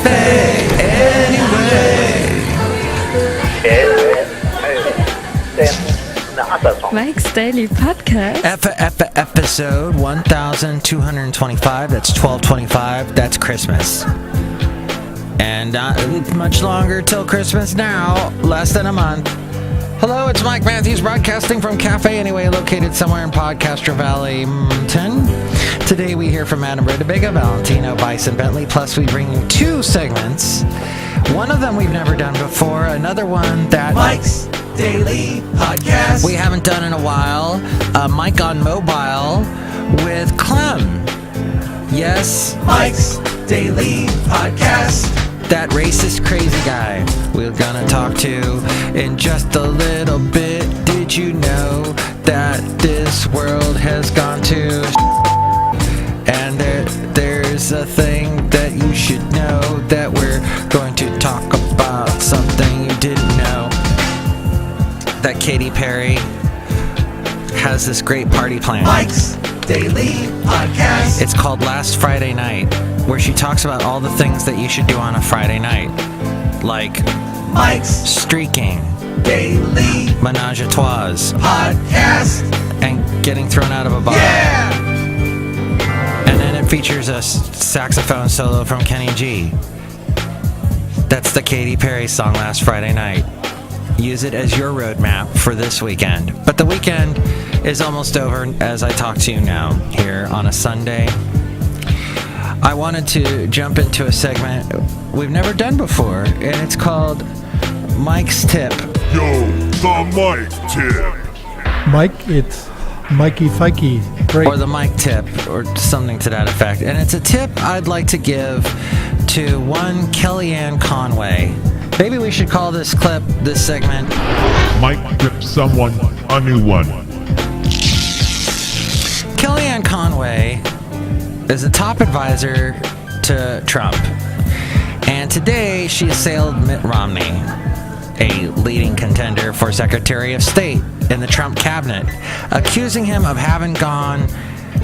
cafe anyway. Mike's Daily Podcast. Episode 1225. That's 1225. That's Christmas. And much longer till Christmas now. Less than a month. Hello, it's Mike Matthews broadcasting from Cafe Anyway, located somewhere in Podcaster Valley, 10. Today we hear from Madame Rootabega, Valentino, Bison Bentley, plus we bring you two segments. One of them we've never done before, another one that Mike's Daily Podcast we haven't done in a while. Mike on Mobile with Clem. Yes, Mike's Daily Podcast. that racist crazy guy we're gonna talk to in just a little bit. Did you know that this world has gone to and there's a thing that you should know, that we're going to talk about something you didn't know, that Katy Perry has this great party plan. Mike's Daily Podcast. It's called Last Friday Night, where she talks about all the things that you should do on a Friday night, like Mike's streaking, Daily menage a trois, Podcast. and getting thrown out of a bar. Yeah! And then it features a saxophone solo from Kenny G. That's the Katy Perry song Last Friday Night. Use it as your roadmap for this weekend. But the weekend is almost over as I talk to you now, here on a Sunday. I wanted to jump into a segment we've never done before, and it's called Mike's Tip. Yo, the Mike Tip. Mike, it's Mikey Fikey. Great. Or the Mike Tip, or something to that effect. And it's a tip I'd like to give to one Kellyanne Conway. Maybe we should call this segment, Mike tips someone a new one. Kellyanne Conway is a top advisor to Trump. And today she assailed Mitt Romney, a leading contender for Secretary of State in the Trump cabinet, accusing him of having gone,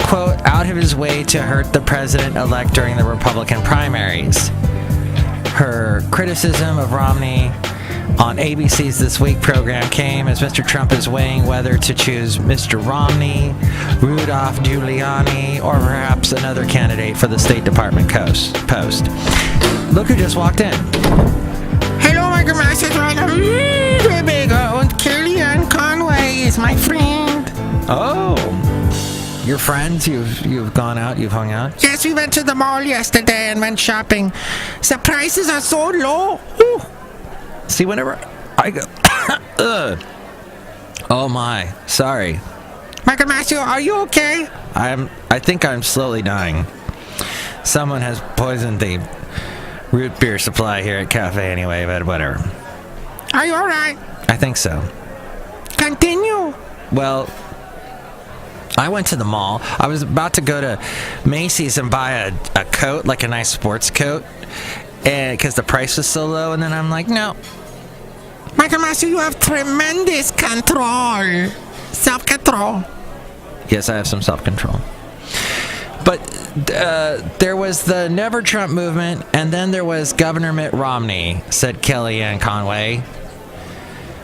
quote, out of his way to hurt the president-elect during the Republican primaries. Her criticism of Romney on ABC's This Week program came as Mr. Trump is weighing whether to choose Mr. Romney, Rudolph Giuliani, or perhaps another candidate for the State Department post. Look who just walked in. Hello, my gracias, Madame Rootabega, and Kellyanne Conway is my friend. Oh, your friends? You've gone out, you've hung out? Yes, we went to the mall yesterday and went shopping. The prices are so low. Whew. See, whenever I go, oh my, sorry. Michael Matthew, are you okay? I think I'm slowly dying. Someone has poisoned the root beer supply here at Cafe Anyway, but whatever. Are you alright? I think so. Continue. Well, I went to the mall. I was about to go to Macy's and buy a coat, like a nice sports coat, and because the price was so low, and then I'm like, no. Michael Matthew, you have tremendous control. Self-control. Yes, I have some self-control. But there was the Never Trump movement, and then there was Governor Mitt Romney, said Kellyanne Conway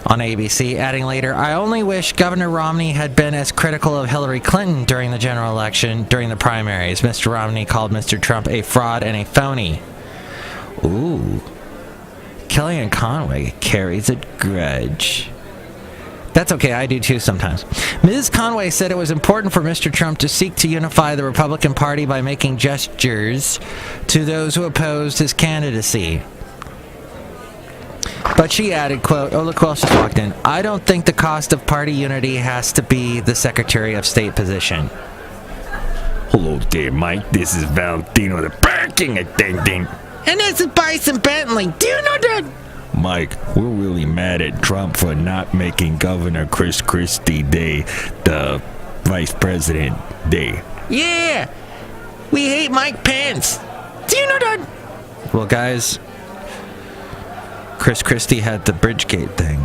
on ABC, adding later, I only wish Governor Romney had been as critical of Hillary Clinton during the general election, during the primaries. Mr. Romney called Mr. Trump a fraud and a phony. Ooh. Kellyanne Conway carries a grudge. That's okay, I do too sometimes. Ms. Conway said it was important for Mr. Trump to seek to unify the Republican Party by making gestures to those who opposed his candidacy. But she added, quote, oh, look who else just walked in. I don't think the cost of party unity has to be the Secretary of State position. Hello there, Mike. This is Valentino, the parking attendant. And this is Bison Bentley. Do you know that? Mike, we're really mad at Trump for not making Governor Chris Christie Day the Vice President Day. Yeah. We hate Mike Pence. Do you know that? Well, guys, Chris Christie had the Bridgegate thing.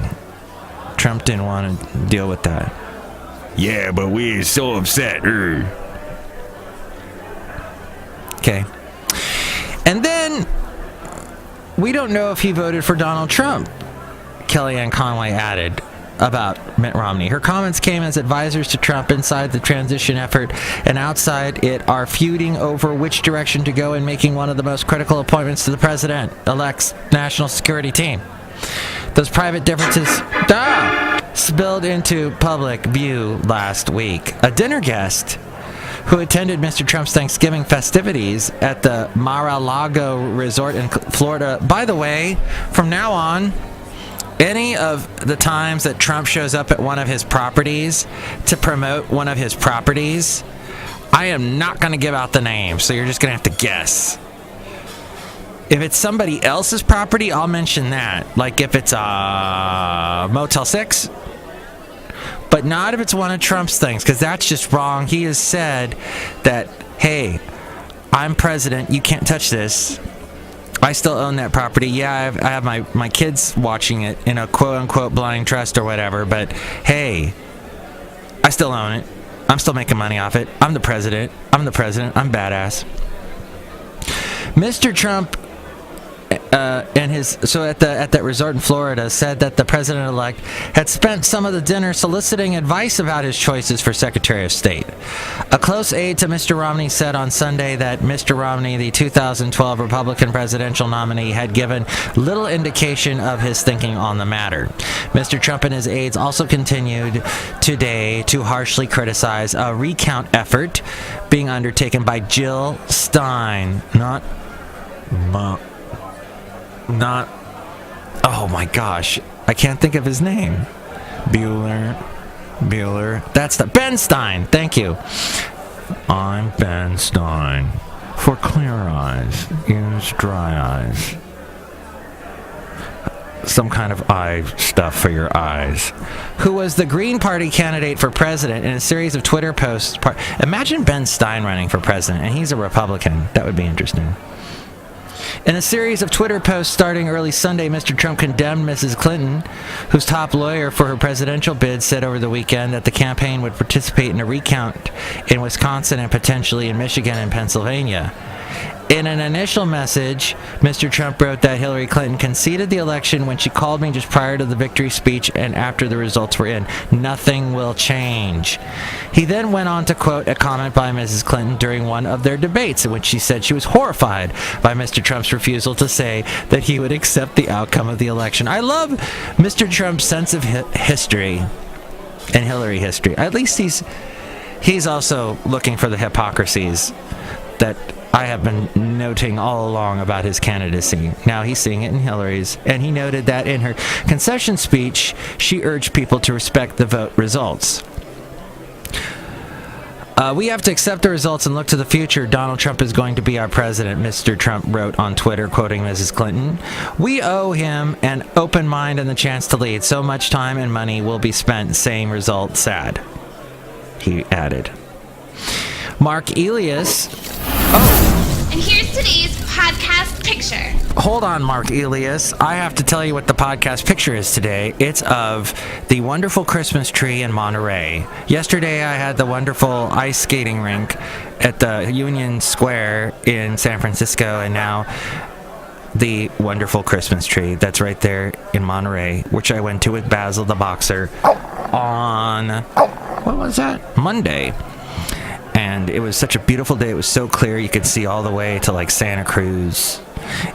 Trump didn't want to deal with that. Yeah, but we're so upset. Okay. And then We don't know if he voted for Donald Trump, Kellyanne Conway added about Mitt Romney. Her comments came as advisors to Trump inside the transition effort and outside it are feuding over which direction to go in making one of the most critical appointments to the president-elect's national security team. Those private differences spilled into public view last week. A dinner guest who attended Mr. Trump's Thanksgiving festivities at the Mar-a-Lago resort in Florida. By the way, from now on, any of the times that Trump shows up at one of his properties to promote one of his properties, I am not going to give out the name, so you're just going to have to guess. If it's somebody else's property, I'll mention that. Like if it's a Motel 6, but not if it's one of Trump's things, because that's just wrong. He has said that, hey, I'm president, you can't touch this. I still own that property. Yeah, I have my kids watching it in a quote-unquote blind trust or whatever, but hey, I still own it. I'm still making money off it. I'm the president. I'm badass. Mr. Trump at that resort in Florida said that the president-elect had spent some of the dinner soliciting advice about his choices for Secretary of State. A close aide to Mr. Romney said on Sunday that Mr. Romney, the 2012 Republican presidential nominee, had given little indication of his thinking on the matter. Mr. Trump and his aides also continued today to harshly criticize a recount effort being undertaken by Jill Stein, oh my gosh, I can't think of his name. Bueller. That's Ben Stein. Thank you. I'm Ben Stein. For clear eyes, use dry eyes. Some kind of eye stuff for your eyes. Who was the Green Party candidate for president in a series of Twitter posts. Imagine Ben Stein running for president, and he's a Republican. That would be interesting. In a series of Twitter posts starting early Sunday, Mr. Trump condemned Mrs. Clinton, whose top lawyer for her presidential bid said over the weekend that the campaign would participate in a recount in Wisconsin and potentially in Michigan and Pennsylvania. In an initial message, Mr. Trump wrote that Hillary Clinton conceded the election when she called me just prior to the victory speech and after the results were in. Nothing will change. He then went on to quote a comment by Mrs. Clinton during one of their debates in which she said she was horrified by Mr. Trump's refusal to say that he would accept the outcome of the election. I love Mr. Trump's sense of history and Hillary history. At least he's also looking for the hypocrisies that I have been noting all along about his candidacy. Now he's seeing it in Hillary's, and he noted that in her concession speech, she urged people to respect the vote results. We have to accept the results and look to the future. Donald Trump is going to be our president, Mr. Trump wrote on Twitter, quoting Mrs. Clinton. We owe him an open mind and the chance to lead. So much time and money will be spent. Same result, sad, he added. Mark Elias. And here's today's podcast picture. Hold on, Mark Elias. I have to tell you what the podcast picture is today. It's of the wonderful Christmas tree in Monterey. Yesterday, I had the wonderful ice skating rink at the Union Square in San Francisco, and now the wonderful Christmas tree that's right there in Monterey, which I went to with Basil the boxer on, what was that? Monday. And it was such a beautiful day. It was so clear. You could see all the way to like Santa Cruz.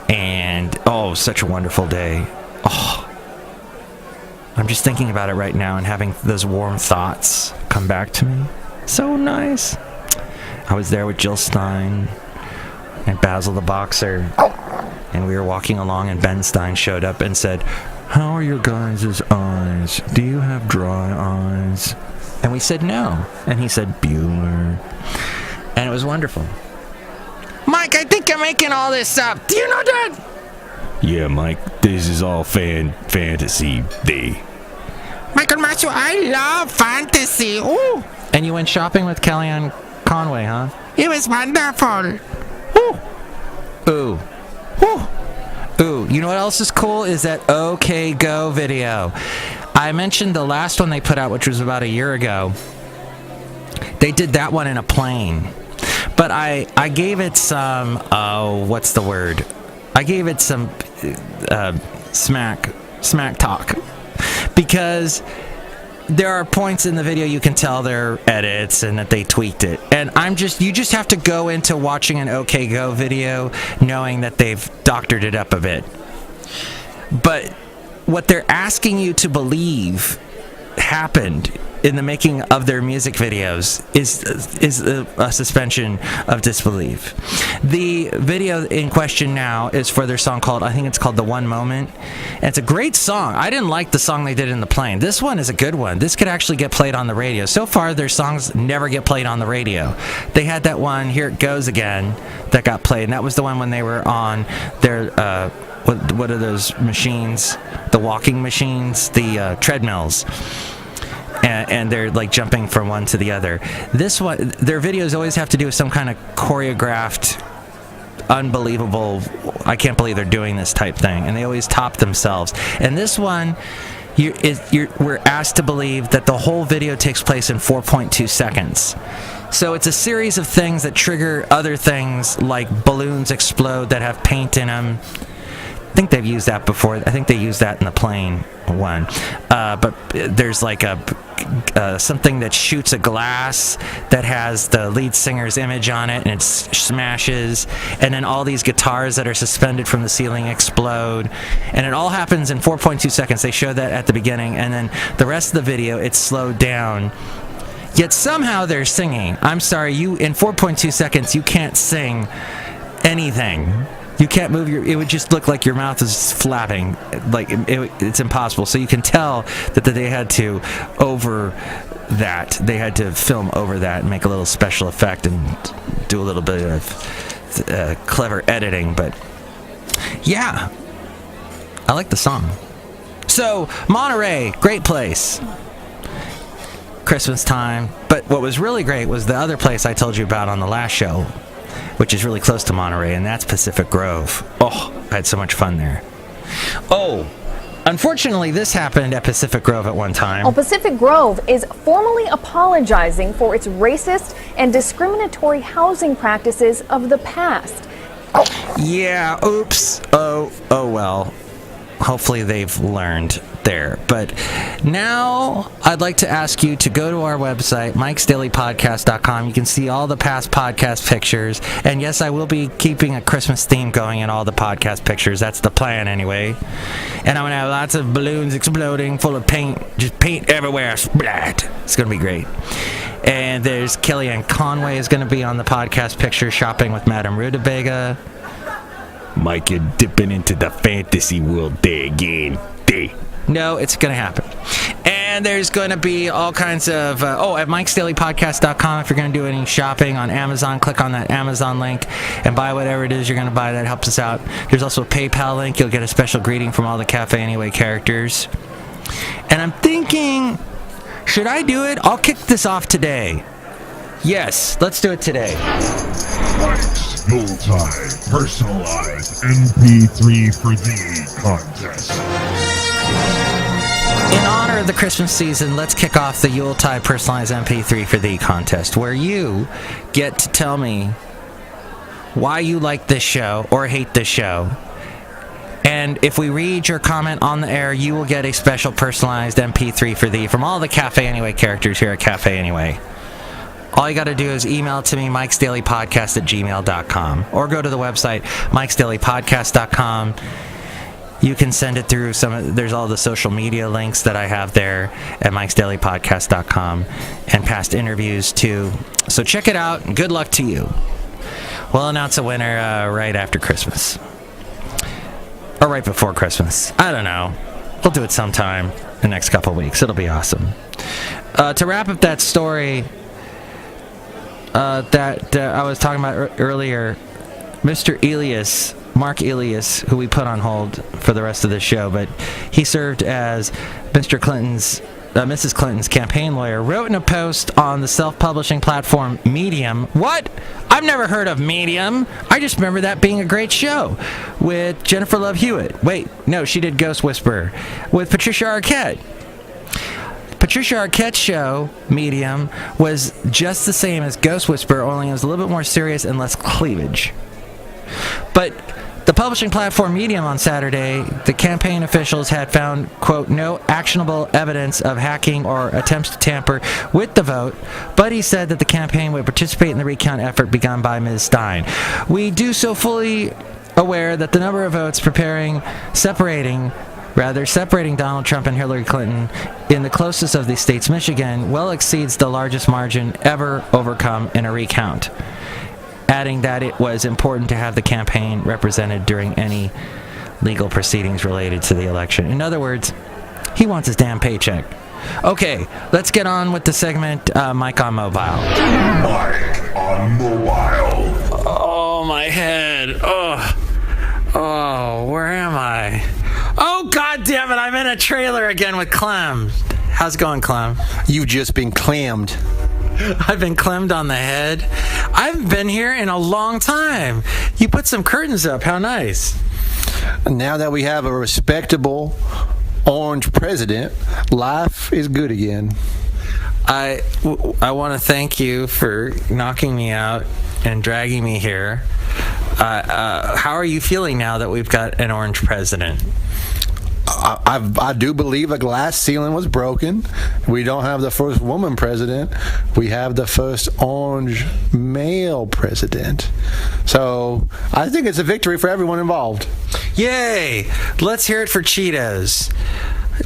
And such a wonderful day. I'm just thinking about it right now and having those warm thoughts come back to me. So nice. I was there with Jill Stein and Basil the boxer. And we were walking along and Ben Stein showed up and said, "How are your guys' eyes? Do you have dry eyes?" And we said no. And he said, "Bueller." And it was wonderful. Mike, I think you're making all this up. Do you know that? Yeah, Mike, this is all fantasy day. Michael Matthew, I love fantasy. Ooh. And you went shopping with Kellyanne Conway, huh? It was wonderful. Ooh. Ooh. Ooh. Ooh. You know what else is cool? Is that OK Go video. I mentioned the last one they put out, which was about a year ago. They did that one in a plane. But I gave it some, what's the word? I gave it some smack talk, because there are points in the video you can tell they're edits and that they tweaked it. And you just have to go into watching an OK Go video knowing that they've doctored it up a bit. But what they're asking you to believe happened in the making of their music videos is a suspension of disbelief. The video in question now is for their song I think it's called The One Moment. And it's a great song. I didn't like the song they did in the plane. This one is a good one. This could actually get played on the radio. So far, their songs never get played on the radio. They had that one, Here It Goes Again, that got played. And that was the one when they were on their, what are those machines? The walking machines? The treadmills. And they're like jumping from one to the other. This one, their videos always have to do with some kind of choreographed, unbelievable, I can't believe they're doing this type thing. And they always top themselves. And this one, we're asked to believe that the whole video takes place in 4.2 seconds. So it's a series of things that trigger other things, like balloons explode that have paint in them. I think they've used that before. I think they used that in the plane one. But there's like something that shoots a glass that has the lead singer's image on it, and it smashes. And then all these guitars that are suspended from the ceiling explode. And it all happens in 4.2 seconds. They show that at the beginning. And then the rest of the video, it's slowed down. Yet somehow they're singing. I'm sorry, in 4.2 seconds, you can't sing anything. You can't move it would just look like your mouth is flapping. Like, it's impossible. So you can tell that they had to they had to film over that and make a little special effect and do a little bit of clever editing. But yeah, I like the song. So Monterey, great place. Christmas time. But what was really great was the other place I told you about on the last show, which is really close to Monterey, and that's Pacific Grove. Oh, I had so much fun there. Oh, unfortunately, this happened at Pacific Grove at one time. Well, Pacific Grove is formally apologizing for its racist and discriminatory housing practices of the past. Yeah, oops. Oh well. Hopefully they've learned there. But now I'd like to ask you to go to our website, mikesdailypodcast.com. You can see all the past podcast pictures. And yes, I will be keeping a Christmas theme going in all the podcast pictures. That's the plan anyway. And I'm going to have lots of balloons exploding full of paint. Just paint everywhere. Splat. It's going to be great. And there's Kellyanne Conway is going to be on the podcast picture, shopping with Madame Rootabega. Mike, you're dipping into the fantasy world there again. No, it's going to happen. And there's going to be all kinds of... at mikesdailypodcast.com, if you're going to do any shopping on Amazon, click on that Amazon link and buy whatever it is you're going to buy. That helps us out. There's also a PayPal link. You'll get a special greeting from all the Cafe Anyway characters. And I'm thinking, should I do it? I'll kick this off today. Yes, let's do it today. Mike's Yuletide Personalized MP3 for Thee contest. In honor of the Christmas season, let's kick off the Yuletide Personalized MP3 for Thee contest, where you get to tell me why you like this show or hate this show. And if we read your comment on the air, you will get a special personalized MP3 for Thee from all the Cafe Anyway characters here at Cafe Anyway. All you got to do is email to me, mikesdailypodcast@gmail.com, or go to the website, mikesdailypodcast.com. You can send it through there's all the social media links that I have there at mikesdailypodcast.com, and past interviews too. So check it out, and good luck to you. We'll announce a winner right after Christmas. Or right before Christmas. I don't know. We'll do it sometime in the next couple of weeks. It'll be awesome. To wrap up that story... that I was talking about earlier, Mr. Mark Elias, who we put on hold for the rest of the show, but he served as Mrs. Clinton's campaign lawyer, wrote in a post on the self-publishing platform Medium. What? I've never heard of Medium. I just remember that being a great show with Jennifer Love Hewitt. Wait, no, she did Ghost Whisperer with Patricia Arquette. Patricia Arquette's show, Medium, was just the same as Ghost Whisperer, only it was a little bit more serious and less cleavage. But The publishing platform Medium on Saturday, the campaign officials had found, quote, no actionable evidence of hacking or attempts to tamper with the vote, but he said that the campaign would participate in the recount effort begun by Ms. Stein. We do so fully aware that the number of votes separating Donald Trump and Hillary Clinton in the closest of these states, Michigan, well exceeds the largest margin ever overcome in a recount, adding that it was important to have the campaign represented during any legal proceedings related to the election. In other words, he wants his damn paycheck. Okay, let's get on with the segment, Mike on Mobile. Mike on Mobile. Oh, my head. Oh, where am I? Oh, God damn it, I'm in a trailer again with Clem. How's it going, Clem? You've just been clammed. I've been clemmed on the head. I haven't been here in a long time. You put some curtains up. How nice. Now that we have a respectable orange president, life is good again. I want to thank you for knocking me out and dragging me here. How are you feeling now that we've got an orange president? I do believe a glass ceiling was broken. We don't have the first woman president. We have the first orange male president. So I think it's a victory for everyone involved. Yay! Let's hear it for Cheetos.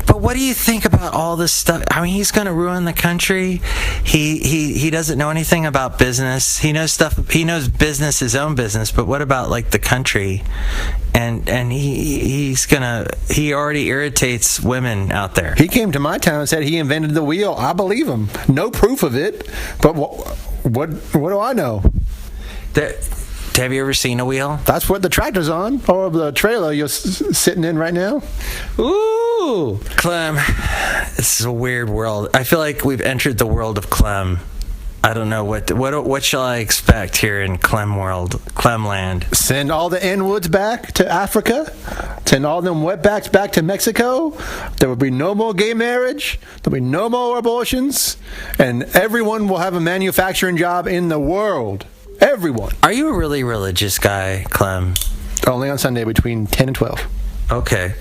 But what do you think about all this stuff? I mean, he's going to ruin the country. He doesn't know anything about business. He knows stuff. He knows business, his own business. But what about like the country? And he already irritates women out there. He came to my town and said he invented the wheel. I believe him. No proof of it. But what do I know? Have you ever seen a wheel? That's what the tractor's on, or the trailer you're sitting in right now. Ooh, Clem, this is a weird world. I feel like we've entered the world of Clem. I don't know what shall I expect here in Clem world, Clem land. Send all the N-words back to Africa. Send all them wetbacks back to Mexico. There will be no more gay marriage. There will be no more abortions, and everyone will have a manufacturing job in the world. Everyone. Are you a really religious guy, Clem? Only on Sunday between 10 and 12. Okay.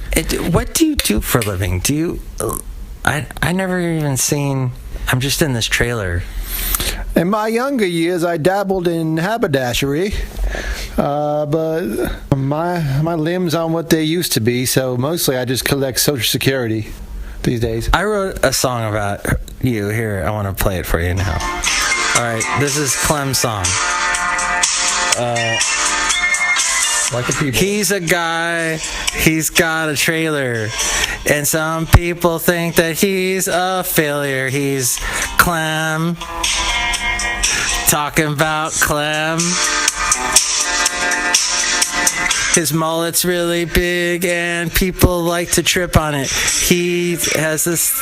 What do you do for a living? Do you... I never even seen... I'm just in this trailer. In my younger years, I dabbled in haberdashery, but my limbs aren't what they used to be, so mostly I just collect Social Security these days. I wrote a song about you. Here, I want to play it for you now. All right, this is Clem's song. Like the people. He's a guy, he's got a trailer, and some people think that he's a failure. He's Clem, talking about Clem. His mullet's really big and people like to trip on it. He has this...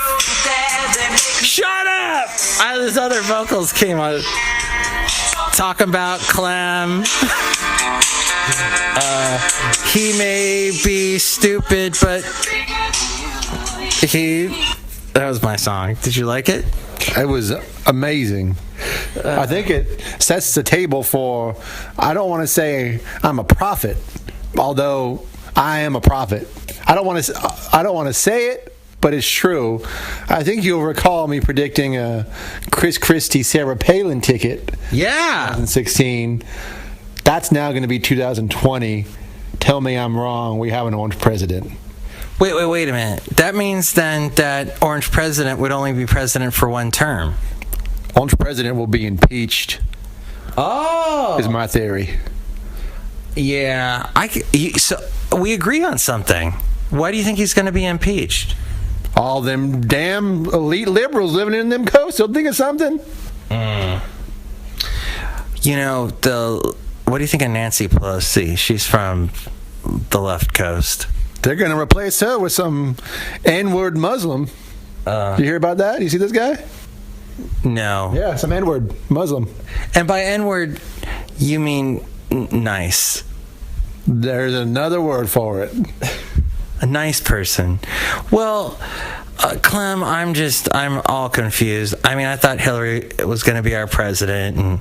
Shut up! This other vocals came on. Talking about Clem. He may be stupid, but that was my song. Did you like it? It was amazing. I think it sets the table for, I don't want to say I'm a prophet, although I am a prophet. I don't want to say it, but it's true. I think you'll recall me predicting a Chris Christie Sarah Palin ticket. Yeah. 2016. That's now going to be 2020. Tell me I'm wrong. We have an orange president. Wait a minute. That means then that orange president would only be president for one term. Orange president will be impeached. Oh. Is my theory. Yeah. So we agree on something. Why do you think he's going to be impeached? All them damn elite liberals living in them coasts. They'll think of something. You know, what do you think of Nancy Pelosi? She's from the left coast. They're going to replace her with some N-word Muslim. You hear about that? You see this guy? No. Yeah, some N-word Muslim. And by N-word, you mean nice. There's another word for it. A nice person. Well, Clem, I'm all confused. I mean, I thought Hillary was going to be our president and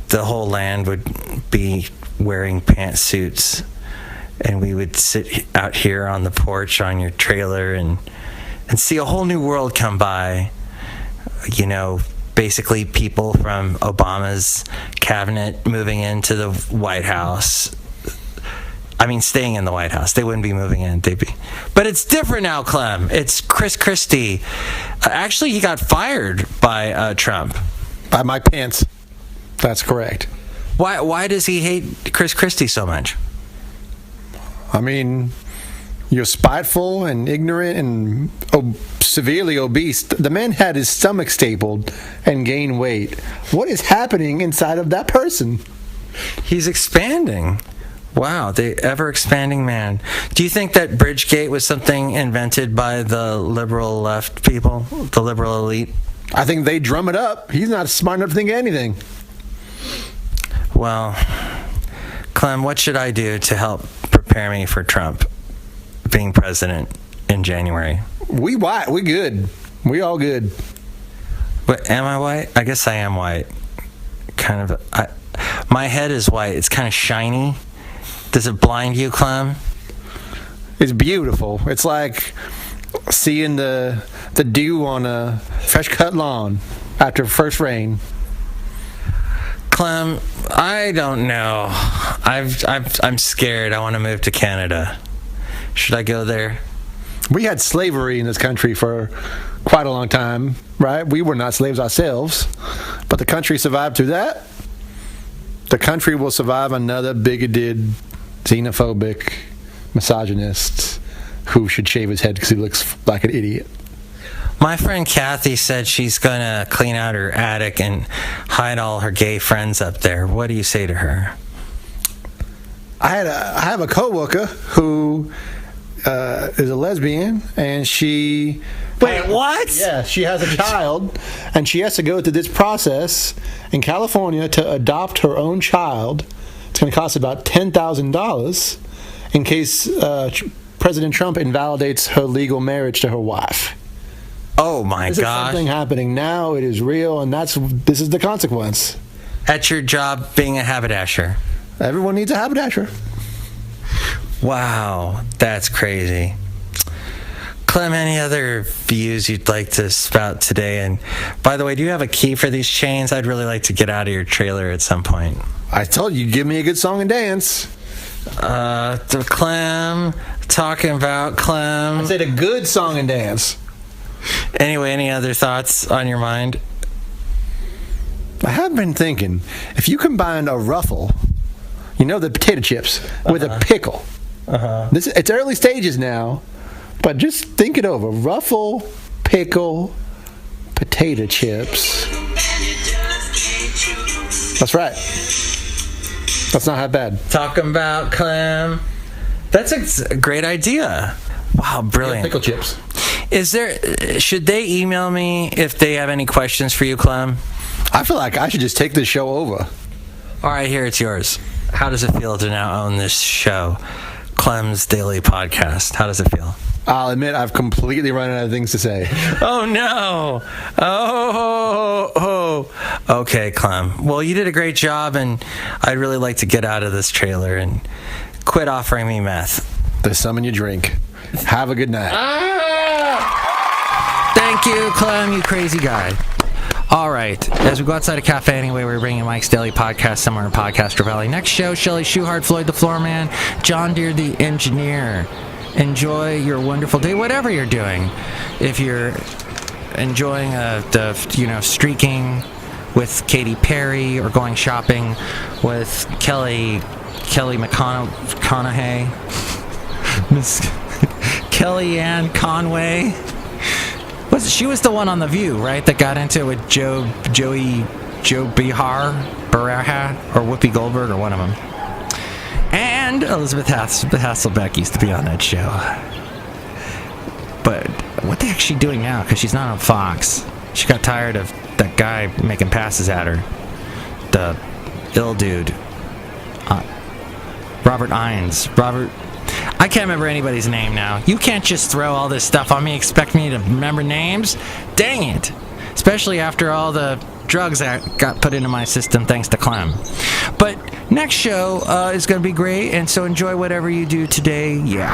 the whole land would be wearing pantsuits. and we would sit out here on the porch on your trailer and see a whole new world come by. You know, basically people from Obama's cabinet moving into the White House. I mean, staying in the White House. They wouldn't be moving in. They'd be. But it's different now, Clem. It's Chris Christie. Actually, he got fired by Trump. By Mike Pence. That's correct. Why does he hate Chris Christie so much? I mean, you're spiteful and ignorant and severely obese. The man had his stomach stapled and gained weight. What is happening inside of that person? He's expanding. Wow, the ever-expanding man. Do you think that Bridgegate was something invented by the liberal left people, the liberal elite? I think they drum it up. He's not smart enough to think of anything. Well, Clem, what should I do to help prepare me for Trump being president in January? We white. We good. We all good. But am I white? I guess I am white. Kind of. My head is white. It's kind of shiny. Does it blind you, Clem? It's beautiful. It's like seeing the dew on a fresh cut lawn after first rain. Clem, I don't know. I'm scared. I want to move to Canada. Should I go there? We had slavery in this country for quite a long time, right? We were not slaves ourselves, but the country survived through that. The country will survive another bigoted, xenophobic, misogynist who should shave his head because he looks like an idiot. My friend Kathy said she's going to clean out her attic and hide all her gay friends up there. What do you say to her? I have a coworker who is a lesbian, and she... Wait, what? Yeah, she has a child, and she has to go through this process in California to adopt her own child. It's going to cost about $10,000 in case President Trump invalidates her legal marriage to her wife. Oh my gosh. This is something happening now. It is real, and this is the consequence. At your job being a haberdasher. Everyone needs a haberdasher. Wow, that's crazy. Clem, any other views you'd like to spout today? And by the way, do you have a key for these chains? I'd really like to get out of your trailer at some point. I told you, give me a good song and dance. The Clem, talking about Clem. I said a good song and dance. Anyway, any other thoughts on your mind? I have been thinking, if you combine a ruffle, you know, the potato chips, with a pickle. It's early stages now, but just think it over. Ruffle, pickle, potato chips. That's right. That's not half bad. Talking about Clem. That's a great idea. Wow, brilliant. Yeah, pickle chips. Should they email me if they have any questions for you, Clem? I feel like I should just take this show over. All right, here, it's yours. How does it feel to now own this show, Clem's Daily Podcast? How does it feel? I'll admit I've completely run out of things to say. Oh, no. Okay, Clem. Well, you did a great job, and I'd really like to get out of this trailer and quit offering me meth. There's some in your drink. Have a good night. Thank you, Clem, you crazy guy. All right, as we go outside a cafe anyway, we're bringing Mike's Daily Podcast somewhere in Podcaster Valley. Next show, Chely Shoehart, Floyd the Floorman, John Deere the Engineer. Enjoy your wonderful day, whatever you're doing. If you're enjoying streaking with Katy Perry or going shopping with Kelly McConaughey, Miss Kellyanne Conway. She was the one on The View, right? That got into it with Joe Baraha, or Whoopi Goldberg, or one of them. And Elizabeth Hasselbeck used to be on that show. But what the heck's she doing now? Because she's not on Fox. She got tired of that guy making passes at her. The ill dude. Robert Ines. I can't remember anybody's name now. You can't just throw all this stuff on me, expect me to remember names. Dang it. Especially after all the drugs that got put into my system thanks to Clem. But Next show is going to be great, and so enjoy whatever you do today. Yeah.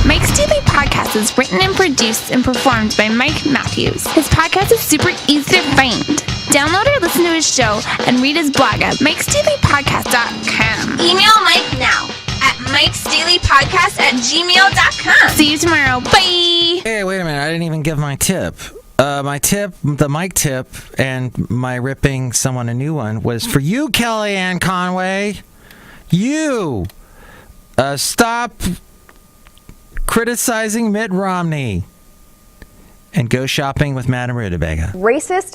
Mike's Daily Podcast is written and produced and performed by Mike Matthews. His podcast is super easy to find. Download or listen to his show and read his blog at mikesdailypodcast.com. Email Mike now at mikesdailypodcast@gmail.com. See you tomorrow. Bye! Hey, wait a minute. I didn't even give my tip. My tip, the mic tip, and my ripping someone a new one was for you, Kellyanne Conway. You! Stop criticizing Mitt Romney and go shopping with Madame Rootabega. Racist.